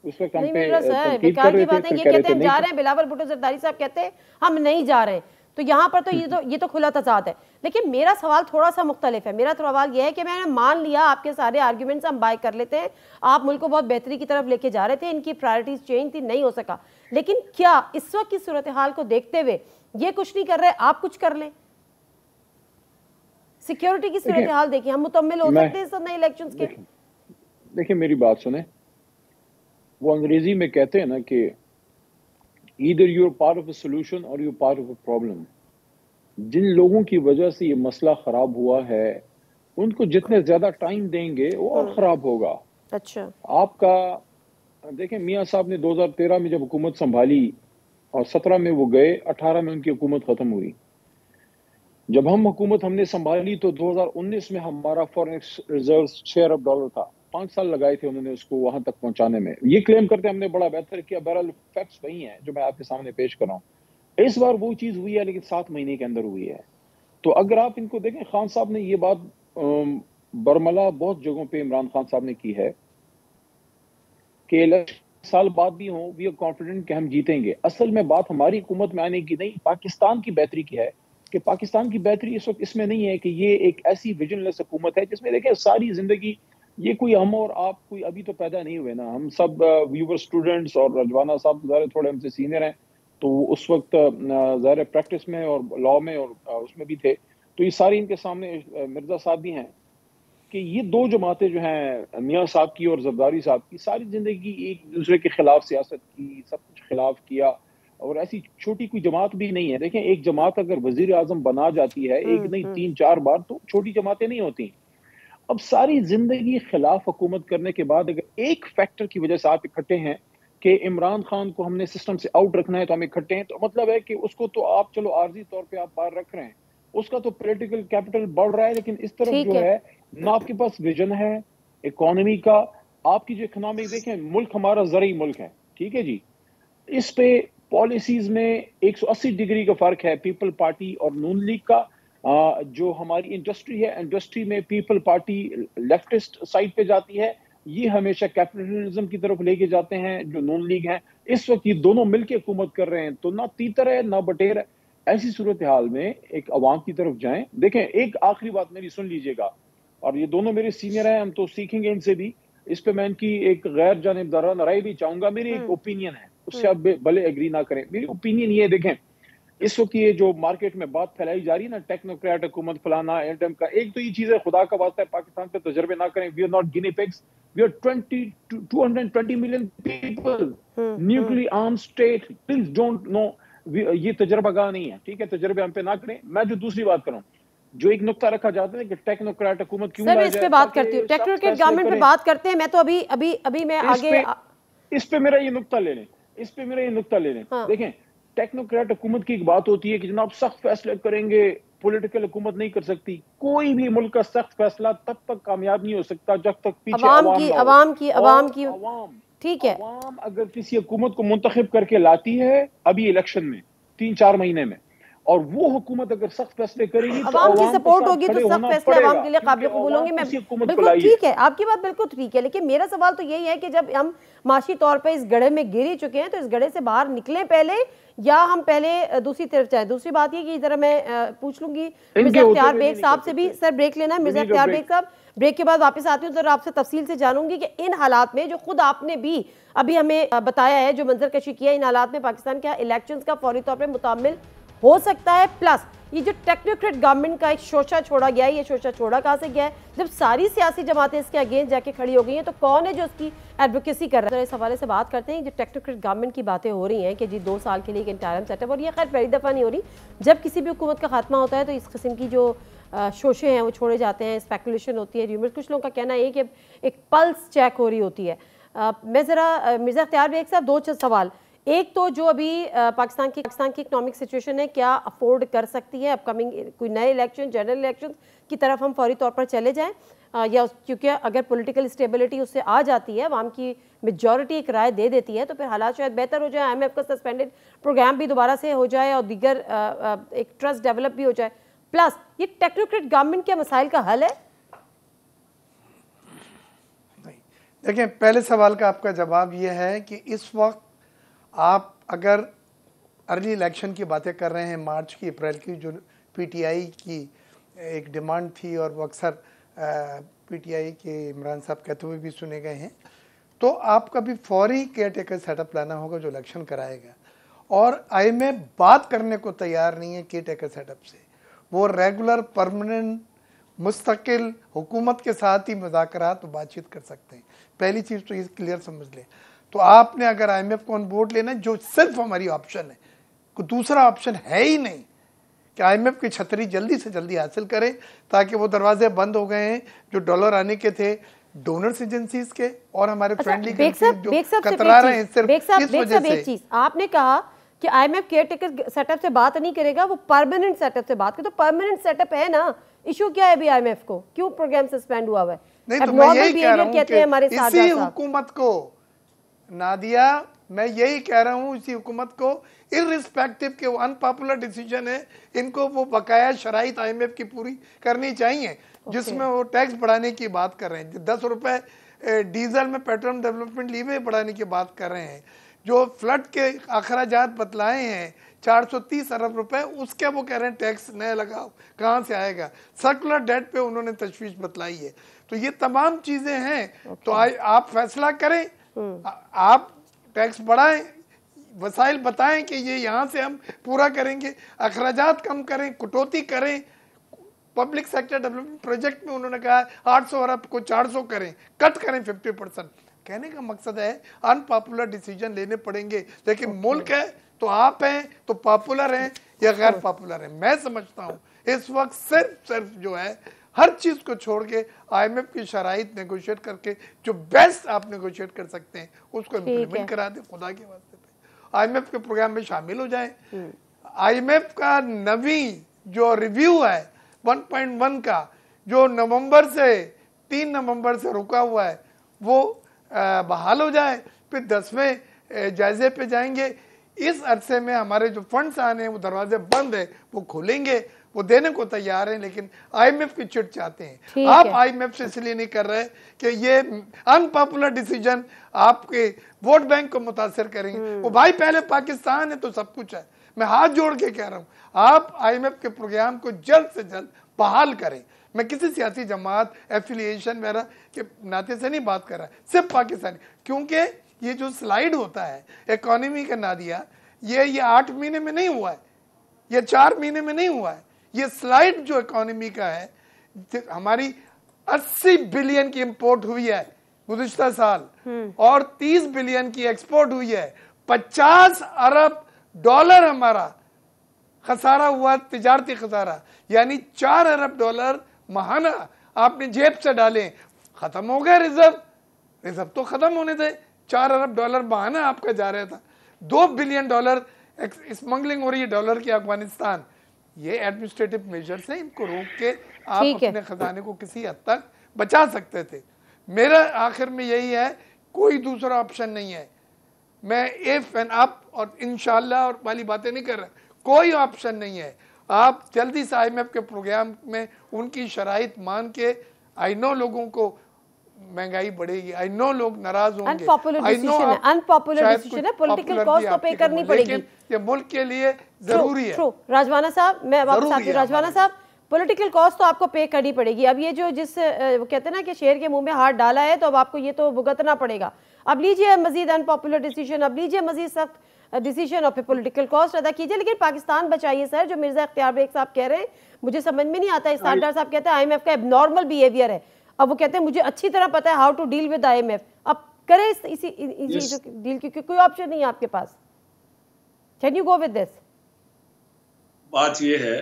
उस वक्त हम पे तनकीद कर रहे थे, ये कहते हैं हम जा रहे हैं, बिलावल भुट्टो जरदारी साहब कहते हैं हम नहीं जा रहे हैं। तो यहाँ पर तो ये तो खुला तजाद है। लेकिन मेरा सवाल थोड़ा सा मुख्तलिफ है। मेरा सवाल यह है कि मैंने मान लिया आपके सारे आर्ग्यूमेंट्स हम बाय कर लेते हैं, आप मुल्क को बहुत बेहतरी की तरफ लेके जा रहे थे, इनकी प्रायोरिटीज चेंज थी, नहीं हो सका। लेकिन क्या इस वक्त की सूरत हाल को देखते हुए ये कुछ नहीं कर रहे, आप कुछ कर लें? सिक्योरिटी की सूरत हाल देखिए, हम मुतम्मिल हो सकते हैं इस नए इलेक्शंस के। देखिए, मेरी बात सुने, वो अंग्रेजी में कहते हैं ना कि either you're part of a solution or you're part of a problem। जिन लोगों की वजह से ये मसला खराब हुआ है, उनको जितने ज्यादा टाइम देंगे वो और खराब होगा। अच्छा, आपका देखें, मियां साहब ने 2013 में जब हुकूमत संभाली और 17 में वो गए, 18 में उनकी हुकूमत खत्म हुई। जब हमने संभाली तो 2019 में हमारा फॉरेन रिजर्व $6 अरब था। 5 साल लगाए थे उन्होंने उसको वहां तक पहुंचाने में। ये क्लेम करते हमने बड़ा बेहतर किया, बहरहाल फैक्ट्स वही हैं जो मैं आपके सामने पेश कर रहा हूँ। इस बार वो चीज हुई है, लेकिन 7 महीने के अंदर हुई है। तो अगर आप इनको देखें, खान साहब ने ये बात बरमला बहुत जगहों पे इमरान खान साहब ने की है कि साल बाद भी हो, वी आर कॉन्फिडेंट कि हम जीतेंगे। असल में बात हमारी हुकूमत में आने की नहीं, पाकिस्तान की बेहतरी की है। कि पाकिस्तान की बेहतरी इस वक्त इसमें नहीं है कि ये एक ऐसी विजनलेस हुकूमत है जिसमें देखें सारी जिंदगी, ये कोई हम और आप कोई अभी तो पैदा नहीं हुए ना, हम सब व्यूवर स्टूडेंट्स, और रजवाना साहब ज़ाहिर थोड़े हमसे सीनियर हैं, तो उस वक्त ज़ाहिर प्रैक्टिस में और लॉ में और उसमें भी थे। तो ये सारी इनके सामने मिर्ज़ा साहब भी हैं कि ये 2 जमातें जो हैं, मियाँ साहब की और जरदारी साहब की, सारी ज़िंदगी एक दूसरे के खिलाफ सियासत की, सब कुछ खिलाफ किया, और ऐसी छोटी कोई जमात भी नहीं है। देखें, एक जमात अगर वजीर आजम बना जाती है, एक नहीं 3-4 बार, तो छोटी जमातें नहीं होती। अब सारी जिंदगी खिलाफ हुकूमत करने के बाद अगर एक फैक्टर की वजह से आप इकट्ठे हैं कि इमरान खान को हमने सिस्टम से आउट रखना है तो हम इकट्ठे हैं, तो मतलब है कि उसको तो आप चलो आर्जी तौर पे आप बाहर रख रहे हैं, उसका तो पॉलिटिकल कैपिटल बढ़ रहा है, लेकिन इस तरफ जो है ना आपके पास विजन है इकोनॉमी का। आपकी जो इकोनॉमी देखें, मुल्क हमारा ज़रूरी मुल्क है, ठीक है जी, इस पे पॉलिसीज में 180 डिग्री का फर्क है पीपल पार्टी और नून लीग का। जो हमारी इंडस्ट्री है, इंडस्ट्री में पीपल पार्टी लेफ्टिस्ट साइड पे जाती है, ये हमेशा कैपिटलिज्म की तरफ लेके जाते हैं जो नून लीग है। इस वक्त ये दोनों मिलकर हुकूमत कर रहे हैं, तो ना तीतर है ना बटेर है। ऐसी सूरत हाल में एक अवाम की तरफ जाएं। देखें, एक आखिरी बात मेरी सुन लीजिएगा, और ये दोनों मेरे सीनियर हैं, हम तो सीखेंगे इनसे भी। इस पे मैं इनकी एक गैर जानिबदाराना राय भी चाहूंगा। मेरी एक ओपिनियन है, उससे आप भले एग्री ना करें, मेरी ओपिनियन ये देखें, इस वक्त ये जो मार्केट में बात फैलाई जा रही है ना, टेक्नोक्रेट हुकूमत फलाना एटम का, एक तो ये चीज है, खुदा का वास्ता है पाकिस्तान पे तजर्बे ना करें। We are not guinea pigs, we are 220 million people, nuclear arm state, please don't know, ये तजर्बागाह नहीं है, ठीक है, तजर्बे हम पे ना करें। मैं जो दूसरी बात करूं, जो एक नुक्ता रखा जाता है कि टेक्नोक्रेट हुकूमत क्यों, सर इस पे बात करती हूँ, टेक्नोक्रेट गवर्नमेंट पे बात करते हैं। मैं तो अभी मैं आगे इस पे मेरा ये नुक्ता ले लें, देखें, टेक्नोक्रेट हुकूमत की एक बात होती है कि जनाब सख्त फैसले करेंगे, पॉलिटिकल हुकूमत नहीं कर सकती। कोई भी मुल्क का सख्त फैसला तब तक कामयाब नहीं हो सकता जब तक पीछे अवाम की ठीक है। अवाम अगर किसी हुकूमत को मुंतखब करके लाती है अभी इलेक्शन में 3-4 महीने में, और वो हुकूमत अगर सख्त फैसले करेगी, अवाम की सपोर्ट होगी तो सख्त फैसले अवाम के लिए काबिल कबूल होंगे। मैं बिल्कुल ठीक है, आपकी बात बिल्कुल ठीक है, लेकिन मेरा सवाल तो यही है कि जब हम माशी तौर पे इस गड्ढे में गिर ही चुके हैं, तो इस गड्ढे से बाहर निकलें पहले, या हम पहले दूसरी तरफ जाएं। दूसरी बात ये कि इधर मैं पूछ लूंगी मिर्जा इख्तियार बेग साहब से भी। सर ब्रेक लेना है मिर्जा इख्तियार बेग साहब, ब्रेक के बाद वापस आती हूँ, तो आपसे तफसील से जानूंगी कि इन हालात में जो खुद आपने भी अभी हमें बताया है, जो मंजर कशी किया, इन हालात में पाकिस्तान क्या इलेक्शंस का फौरी तौर पर मुतामिल हो सकता है। प्लस ये जो टेक्नोक्रेट गवर्नमेंट का एक शोशा छोड़ा गया है, ये शोशा छोड़ा कहाँ से गया है? जब सारी सियासी जमातें इसके अगेंस्ट जाके खड़ी हो गई हैं, तो कौन है जो उसकी एडवोकेसी कर रहा है? इस हवाले से बात करते हैं। जो टेक्नोक्रेट गवर्नमेंट की बातें हो रही हैं कि जी 2 साल के लिए एक इंटरिम सेटअप, और ये खैर पहली दफ़ा नहीं हो रही। जब किसी भी हुकूमत का खात्मा होता है तो इस किस्म की जो शोशे हैं वो छोड़े जाते हैं, स्पेकुलेशन होती है, र्यूमर्स। कुछ लोगों का कहना है कि एक पल्स चेक हो रही होती है। मैं ज़रा मिर्जा इख्तियार बेग साहब 2 सवाल। एक तो जो अभी पाकिस्तान की इकोनॉमिक सिचुएशन है, क्या अफोर्ड कर सकती है अपकमिंग कोई नए इलेक्शन, जनरल इलेक्शन की तरफ हम फौरी तौर पर चले जाएं, या क्योंकि अगर पॉलिटिकल स्टेबिलिटी उससे आ जाती है, आवाम की मेजॉरिटी एक राय दे देती है, तो फिर हालात शायद बेहतर हो जाए, IMF का सस्पेंडेड प्रोग्राम भी दोबारा से हो जाए और दीगर एक ट्रस्ट डेवलप भी हो जाए। प्लस ये टेक्नोक्रेट गवर्नमेंट के मसाइल का हल है? देखिए, पहले सवाल का आपका जवाब यह है कि इस वक्त आप अगर अर्ली इलेक्शन की बातें कर रहे हैं, मार्च की, अप्रैल की, जो PTI की एक डिमांड थी और वो अक्सर PTI के इमरान साहब कहते हुए भी सुने गए हैं, तो आपका भी फौरी केयर टेकर सेटअप लाना होगा जो इलेक्शन कराएगा। और IMF बात करने को तैयार नहीं है केयर टेकर सेटअप से, वो रेगुलर परमानेंट मुस्तकिल हुकूमत के साथ ही मुज़ाकरात और बातचीत कर सकते हैं। पहली चीज़ तो ये क्लियर समझ लें। तो आपने अगर IMF को ऑन बोर्ड लेना, जो सिर्फ हमारी ऑप्शन है, कोई दूसरा ऑप्शन है ही नहीं कि IMF की छतरी जल्दी से जल्दी हासिल करें, ताकि वो दरवाजे बंद हो गए हैं जो डॉलर आने के थे डोनर्स एजेंसीज के और हमारे फ्रेंडली जो कतरा रहे हैं सिर्फ इस वजह से। एक चीज आपने कहा कि IMF केयर टेकर सेटअप से बात नहीं करेगा, वो परमानेंट सेटअप से बात करे। तो परमानेंट सेटअप है ना, इशू क्या है अभी IMF को? क्यों प्रोग्राम सस्पेंड हुआ है? नहीं, तो मैं यही कह रहा हूं कि इसी हुकूमत को, नादिया, मैं यही कह रहा हूँ, इसी हुकूमत को इर्रिस्पेक्टिव के वो अनपॉपुलर डिसीजन है, इनको वो बकाया शराइत IMF की पूरी करनी चाहिए, जिसमें वो टैक्स बढ़ाने की बात कर रहे हैं, 10 रुपए डीजल में पेट्रोल डेवलपमेंट लीवे बढ़ाने की बात कर रहे हैं, जो फ्लड के अखराजात बतलाए हैं 430 अरब रुपए, उसके वो कह रहे हैं टैक्स नया लगाओ, कहाँ से आएगा? सर्कुलर डेट पे उन्होंने तशवीश बतलाई है। तो ये तमाम चीजें हैं। तो आप फैसला करें, आप टैक्स बढ़ाएं, वसाइल बताएं कि ये यहाँ से हम पूरा करेंगे, अखराजात कम करें, कटौती करें। पब्लिक सेक्टर डेवलपमेंट प्रोजेक्ट में उन्होंने कहा 800 अरब को 400 करें, कट करें 50%। कहने का मकसद है अनपॉपुलर डिसीजन लेने पड़ेंगे, लेकिन मुल्क है तो आप हैं तो पॉपुलर हैं या गैर पॉपुलर हैं। मैं समझता हूँ इस वक्त सिर्फ जो है हर चीज़ को छोड़ के IMF की शराइत नेगोशिएट करके जो बेस्ट आप नेगोशिएट कर सकते हैं उसको इम्प्लीमेंट करा दें खुदा के वास्ते पे। IMF के प्रोग्राम में शामिल हो जाएं। IMF का नवी जो रिव्यू है 1.1 का जो 3 नवंबर से रुका हुआ है वो बहाल हो जाए, फिर 10वें जायजे पे जाएंगे। इस अरसे में हमारे जो फंड्स आने हैं वो दरवाजे बंद है, वो खुलेंगे, वो देने को तैयार हैं, लेकिन IMF की चिट चाहते हैं। आप IMF से इसलिए नहीं कर रहे कि ये अनपॉपुलर डिसीजन आपके वोट बैंक को मुतासर करेंगे। वो भाई पहले पाकिस्तान है तो सब कुछ है। मैं हाथ जोड़ के कह रहा हूँ आप IMF के प्रोग्राम को जल्द से जल्द बहाल करें। मैं किसी सियासी जमात एफिलिएशन वगैरह के नाते से नहीं बात कर रहा, सिर्फ पाकिस्तानी, क्योंकि ये जो स्लाइड होता है इकोनॉमी का नादिया, ये 8 महीने में नहीं हुआ है, ये 4 महीने में नहीं हुआ है। ये स्लाइड जो इकोनॉमी का है, हमारी 80 बिलियन की इंपोर्ट हुई है गुज़िश्ता साल और 30 बिलियन की एक्सपोर्ट हुई है। 50 अरब डॉलर हमारा खसारा हुआ, तिजारती खसारा, यानी 4 अरब डॉलर महाना आपने जेब से डाले। खत्म हो गया रिजर्व तो खत्म होने थे। 4 अरब डॉलर महाना आपका जा रहा था। 2 बिलियन डॉलर स्मगलिंग हो रही है डॉलर की अफगानिस्तान। ये एडमिनिस्ट्रेटिव मेजर्स हैं, इनको रोक के आप अपने खजाने को किसी हद तक बचा सकते थे। मेरा आखिर में यही है, कोई दूसरा ऑप्शन नहीं है। मैं इफ एंड अप और इंशाल्लाह और वाली बातें नहीं कर रहा, कोई ऑप्शन नहीं है। आप जल्दी से IMF के प्रोग्राम में उनकी शराइत मान के, आई नो लोगों को महंगाई बढ़ेगी, आई नो लोग नाराज होंगे, अनपॉपुलर डिसीजन है, पॉलिटिकल कॉस्ट तो पे करनी पड़ेगी, ये मुल्क के लिए जरूरी है। राजवाना साहब, मैं वापस आती हूँ। राजवाना साहब, पॉलिटिकल कॉस्ट तो आपको पे करनी पड़ेगी। अब ये जो वो कहते हैं ना कि शेर के मुंह में हाथ डाला है तो अब आपको ये तो भुगतना पड़ेगा। अब लीजिए मजीद अनपॉपुलर डिसीजन, अब लीजिए मजीद सख्त डिसीजन और फिर पॉलिटिकल कॉस्ट अदा कीजिए, लेकिन पाकिस्तान बचाइए। सर, जो मिर्जा इख्तियार बेग साहब कह रहे हैं मुझे समझ में नहीं आता। इस्तारदार साहब कहते हैं IMF का एबनॉर्मल बिहेवियर है। अब वो कहते हैं मुझे अच्छी तरह पता है how to deal with IMF। अब करें इसी डील, क्योंकि कोई ऑप्शन नहीं है आपके पास। Can you go with this? बात ये है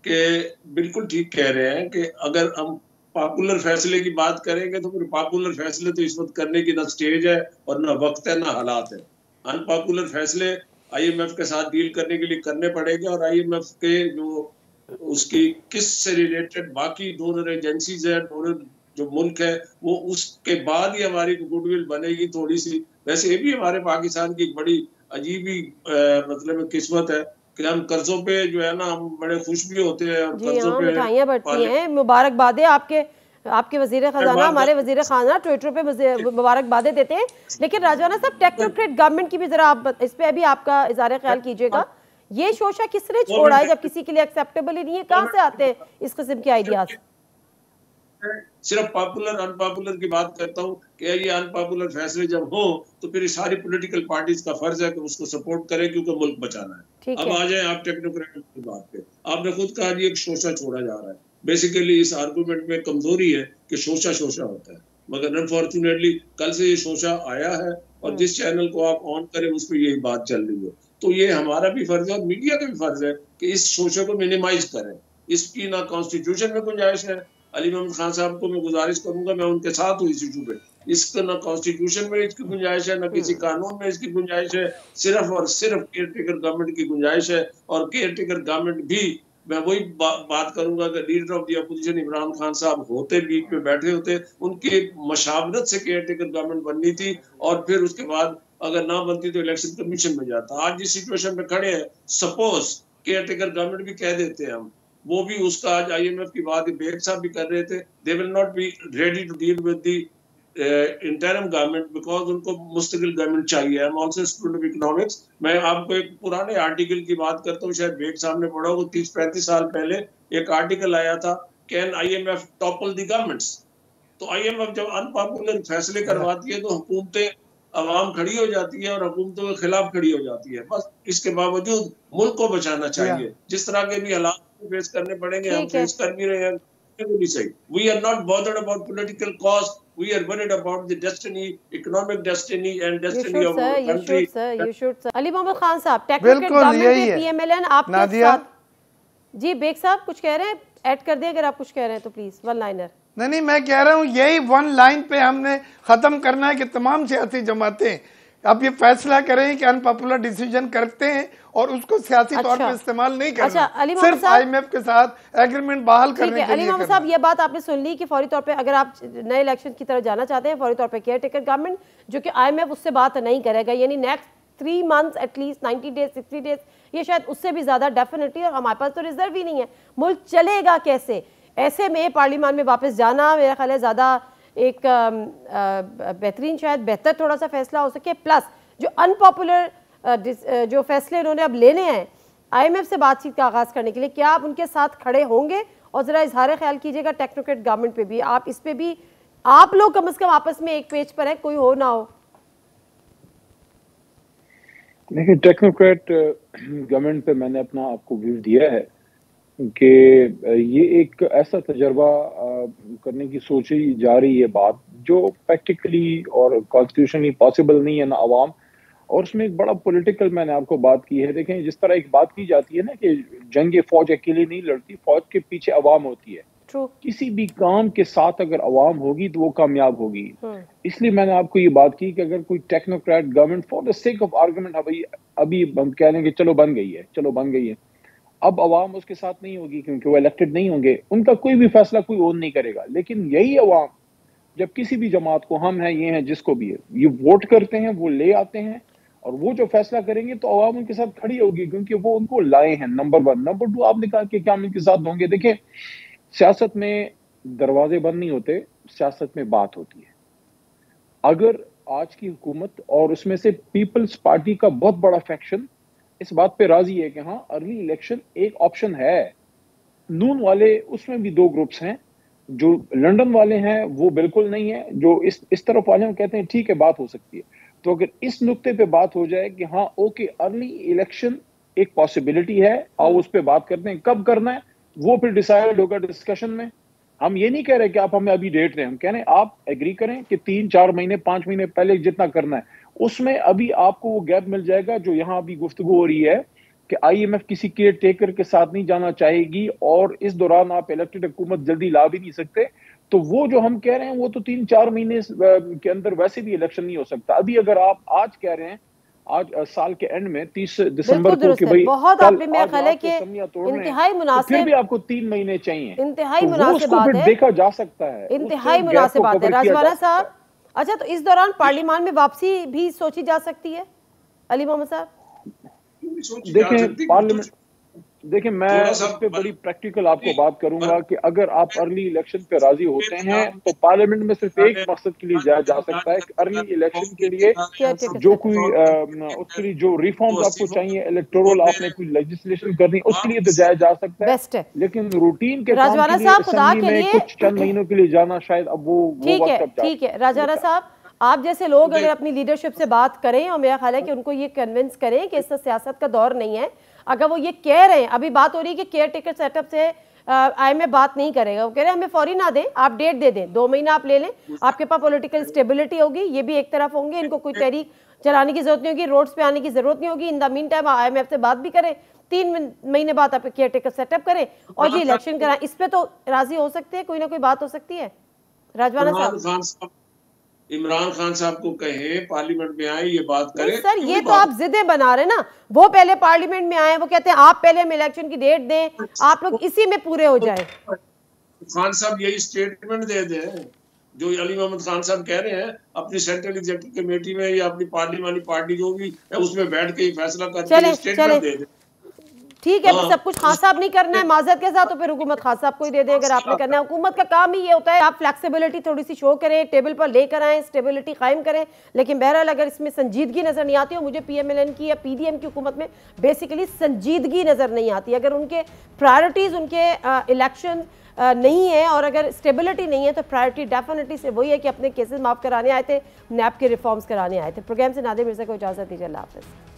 कि बिल्कुल ठीक कह रहे हैं कि अगर हम पॉपुलर फैसले की बात करेंगे तो फिर पॉपुलर फैसले तो इस वक्त करने की ना स्टेज है और ना वक्त है ना हालात है। अनपॉपुलर फैसले IMF के साथ डील करने के लिए करने पड़ेंगे और IMF के जो उसकी किस से रिलेटेड बाकी डोनर एजेंसीज है, डोनर जो मुल्क है, वो उसके बाद ही हमारी गुडविल बनेगी थोड़ी सी। वैसे ये भी हमारे पाकिस्तान की एक बड़ी अजीब ही मतलब किस्मत है कि हम कर्जों पे जो है ना हम बड़े खुश भी होते हैं और कर्जों पे मिठाइयां बढ़ती हैं। मुबारकबादें आपके वजीर खजाना, हमारे वजीर खाना ट्विटर पे मुबारकबादें देते हैं। लेकिन राजवाना साहब, टेक्नोक्रेट गवर्नमेंट की भी जरा आप इस पे भी आपका इज़हार ख्याल कीजिएगा। ये शोशा किसने छोड़ा है जब किसी के लिए एक्सेप्टेबल ही नहीं है? कहां से आते हैं इस किस्म के आइडियाज? सिर्फ पॉपुलर अनपॉपुलर की बात करता हूँ कि ये अनपॉपुलर फैसले जब हो तो फिर सारी पॉलिटिकल पार्टीज का फर्ज है कि उसको सपोर्ट करें क्योंकि मुल्क बचाना है। अब आ जाए आप टेक्नोक्रेट की बात पे। आपने खुद कहा जी एक शोशा छोड़ा जा रहा है। बेसिकली इस आर्गुमेंट में कमजोरी है कि शोशा होता है, मगर अनफॉर्चुनेटली कल से ये शोशा आया है और जिस चैनल को आप ऑन करें उस पर यही बात चल रही है। तो ये हमारा भी फर्ज है और मीडिया का भी फर्ज है कि इस शोशे को मिनिमाइज करें। इसकी ना कॉन्स्टिट्यूशन में गुंजाइश है। अली मोहम्मद खान साहब को मैं गुजारिश करूंगा, मैं उनके साथ हूँ इस इशू पे। इसका ना कॉन्स्टिट्यूशन में इसकी गुंजाइश है, ना किसी कानून में इसकी गुंजाइश है। सिर्फ और सिर्फ केयर टेकर गवर्नमेंट की गुंजाइश है। और केयर टेकर गवर्नमेंट भी, मैं वही बात करूंगा कि leader of the opposition Imran Khan साहब होते, बीच में बैठे होते, उनकी मशावरत से केयर टेकर गवर्नमेंट बननी थी और फिर उसके बाद अगर ना बनती तो इलेक्शन कमीशन में जाता। आज जिस सिचुएशन में खड़े हैं, सपोज केयर टेकर गवर्नमेंट भी कह देते हैं हम, वो भी उसका आज IMF की बात बेग साहब भी कर रहे थे, they will not be ready to deal with the interim government because उनको मुस्तकिल गवर्नमेंट चाहिए। I am also student of economics. मैं आपको एक पुराने आर्टिकल की बात करता हूँ, शायद बेग साहब ने पढ़ा होगा। 30-35 साल पहले एक आर्टिकल आया था, can IMF topple the governments. तो IMF जब अनपॉपुलर फैसले करवाती है तो हुकूमतें अवाम खड़ी हो जाती है और हुकूमतों के खिलाफ खड़ी हो जाती है। बस इसके बावजूद मुल्क को बचाना चाहिए। जिस तरह के भी हालात फेस करने पड़ेंगे, हम फेस कर भी रहे हैं। We are not bothered about political cause. We are worried about the destiny, economic destiny and destiny of our country. You should, sir. Ali Mohammad Khan साहब, टेक्नोक्रेट गवर्नमेंट PMLN आपके साथ जी बेग साहब कुछ कह रहे हैं, ऐड कर दें अगर आप कुछ कह रहे हैं तो प्लीज, वन लाइनर। नहीं, मैं कह रहा हूँ यही वन लाइन पे हमने खत्म करना है कि तमाम सियासी जमातें अब ये फैसला करें कि अनपॉपुलर डिसीजन करते हैं और उसको सियासी तौर पे इस्तेमाल नहीं करना, सिर्फ IMF के साथ एग्रीमेंट बहाल करने के लिए। अली मोहम्मद साहब, ये बात आपने सुन ली कि फौरी तौर पे अगर आप नए इलेक्शन की तरफ जाना चाहते हैं, फौरी तौर पे केयर टेकर गवर्नमेंट, जो कि IMF उससे बात नहीं करेगा, यानी next 3 months at least 90 days 60 days, ये शायद उससे भी ज्यादा डेफिनेटली, और हमारे पास तो रिजर्व ही नहीं है, मुल्क चलेगा कैसे? ऐसे में पार्लियामान में वापस जाना मेरा ख्याल है ज़्यादा एक बेहतरीन, शायद बेहतर थोड़ा सा फैसला हो सके। प्लस जो अनपॉपुलर जो फैसले उन्होंने अब लेने हैं IMF से बातचीत का आगाज़ करने के लिए, क्या आप उनके साथ खड़े होंगे? और ज़रा इजहार ख्याल कीजिएगा टेक्नोक्रेट गवर्नमेंट पे भी, आप इस पे भी, आप लोग कम से कम आपस में एक पेज पर हैं, कोई हो ना हो। देखिए, टेक्नोक्रेट गवर्नमेंट पे मैंने अपना आपको व्यू दिया है कि ये एक ऐसा तजर्बा करने की सोची जा रही है बात जो प्रैक्टिकली और कॉन्स्टिट्यूशनली पॉसिबल नहीं है ना आवाम, और उसमें एक बड़ा पॉलिटिकल मैंने आपको बात की है। देखें, जिस तरह एक बात की जाती है ना कि जंग फौज अकेली नहीं लड़ती, फौज के पीछे अवाम होती है। किसी भी काम के साथ अगर अवाम होगी तो वो कामयाब होगी। इसलिए मैंने आपको ये बात की कि अगर कोई technocrat government for the sake of argument, अभी हम कह रहे हैं कि चलो बन गई है, अब अवाम उसके साथ नहीं होगी क्योंकि वो इलेक्टेड नहीं होंगे, उनका कोई भी फैसला कोई और नहीं करेगा। लेकिन यही अवाम जब किसी भी जमात को, हम हैं, ये हैं, जिसको भी है, ये वोट करते हैं, वो ले आते हैं और वो जो फैसला करेंगे तो अवाम उनके साथ खड़ी होगी क्योंकि वो उनको लाए हैं। नंबर 1। नंबर 2, आपने कहा कि क्या हम इनके साथ होंगे। देखिए, सियासत में दरवाजे बंद नहीं होते, सियासत में बात होती है। अगर आज की हुकूमत और उसमें से पीपल्स पार्टी का बहुत बड़ा फैक्शन इस बात पे राजी है कि हाँ, अर्ली इलेक्शन एक ऑप्शन है। नून वाले, उसमें भी 2 ग्रुप्स हैं, जो लंदन वाले हैं वो बिल्कुल नहीं है, जो इस तरफ वाले हैं कहते हैं ठीक है बात हो सकती है। तो अगर इस नुक्ते पे बात हो जाए कि हाँ ओके, अर्ली इलेक्शन एक पॉसिबिलिटी है, आओ उस पर बात करते हैं, कब करना है वो फिर डिसाइड होगा डिस्कशन में। हम ये नहीं कह रहे कि आप हमें अभी डेट दें, हम कह रहे हैं आप एग्री करें कि 3-4 महीने 5 महीने पहले जितना करना है, उसमें अभी आपको वो गैप मिल जाएगा जो यहाँ अभी गुफ्तगू हो रही है कि IMF किसी केयर टेकर के साथ नहीं जाना चाहेगी और इस दौरान आप इलेक्टेड हुकूमत जल्दी ला भी नहीं सकते। तो वो जो हम कह रहे हैं वो तो 3-4 महीने के अंदर वैसे भी इलेक्शन नहीं हो सकता। अभी अगर आप आज कह रहे हैं, आज साल के एंड में 30 दिसंबर को कि भाई बहुत आपने मेरा ख्याल है कि इंतहाई मुनासिब, फिर भी आपको 3 महीने चाहिए, इंतहाई मुनासिब बात है, देखा जा सकता है, इंतहाई मुनासिब बात है। राजवाना साहब, अच्छा तो इस दौरान पार्लियामान में वापसी भी सोची जा सकती है? अली मोहम्मद साहब, देखिए मैं इस पे बड़ी प्रैक्टिकल आपको बात करूंगा कि अगर आप अर्ली इलेक्शन पे राजी होते हैं तो पार्लियामेंट में सिर्फ एक मकसद के लिए जाया जा सकता है कि अर्ली इलेक्शन के लिए जो कोई उसके लिए जो रिफॉर्म्स आपको चाहिए, इलेक्टोरल आपने कोई लेजिस्लेशन करनी, उसके लिए तो जाया जा सकता है। लेकिन रूटीन के राजवाना साहब, खुदा के लिए कुछ चंद महीनों के लिए जाना शायद अब वो ठीक है। राजवाना साहब, आप जैसे लोग अगर अपनी लीडरशिप से बात करें और मेरा ख्याल है कि उनको ये कन्विंस करें कि इससे सियासत का दौर नहीं है, अगर वो ये कह रहे हैं, अभी बात हो रही है कि केयर टेकर सेटअप से IMF बात नहीं करेगा, वो कह रहे हैं हमें फौरी ना दें, आप डेट दे दें, 2 महीना आप ले लें, आपके पास पॉलिटिकल स्टेबिलिटी होगी, ये भी एक तरफ होंगे, इनको कोई तहरीक चलाने की जरूरत नहीं होगी, रोड्स पे आने की जरूरत नहीं होगी। In the mean time IMF से बात भी करें, 3 महीने बाद आप केयर टेकर सेटअप करें और ये इलेक्शन कराएं, इस पर तो राजी हो सकते हैं, कोई ना कोई बात हो सकती है। राजवाना साहब, इमरान खान साहब को कहे पार्लियामेंट में आए, ये बात करें। सर ये तो आप जिदे बना रहे ना, वो पहले पार्लियामेंट में आए, वो कहते हैं आप पहले हम इलेक्शन की डेट दें, आप लोग इसी में पूरे हो जाएं। खान साहब यही स्टेटमेंट दे दें जो अली मोहम्मद खान साहब कह रहे हैं, अपनी सेंट्रल एग्जीक्यूटिव कमेटी में या अपनी पार्लियामानी पार्टी जो भी है उसमें बैठ के फैसला करके स्टेटमेंट दे दें। ठीक है, सब कुछ खान साहब नहीं करना है माजरत के साथ, तो फिर हुकूमत खान साहब को ही दे दें अगर आपने करना है। हुकूमत का काम ही ये होता है आप फ्लेक्सिबिलिटी थोड़ी सी शो करें, टेबल पर लेकर आएं, स्टेबिलिटी कायम करें। लेकिन बहरहाल अगर इसमें संजीदगी नजर नहीं आती हो, मुझे PMLN की या PDM की हुकूमत में बेसिकली संजीदगी नजर नहीं आती। अगर उनके प्रायोरिटीज, उनके इलेक्शन नहीं है और अगर स्टेबिलिटी नहीं है तो प्रायोरिटी डेफिनेटली से वही है कि अपने केसेस माफ कराने आए थे, नैब के रिफॉर्म्स कराने आए थे। प्रोग्राम से नादिर मिर्जा को इजाजत दीजिए, अल्लाह हाफिज़।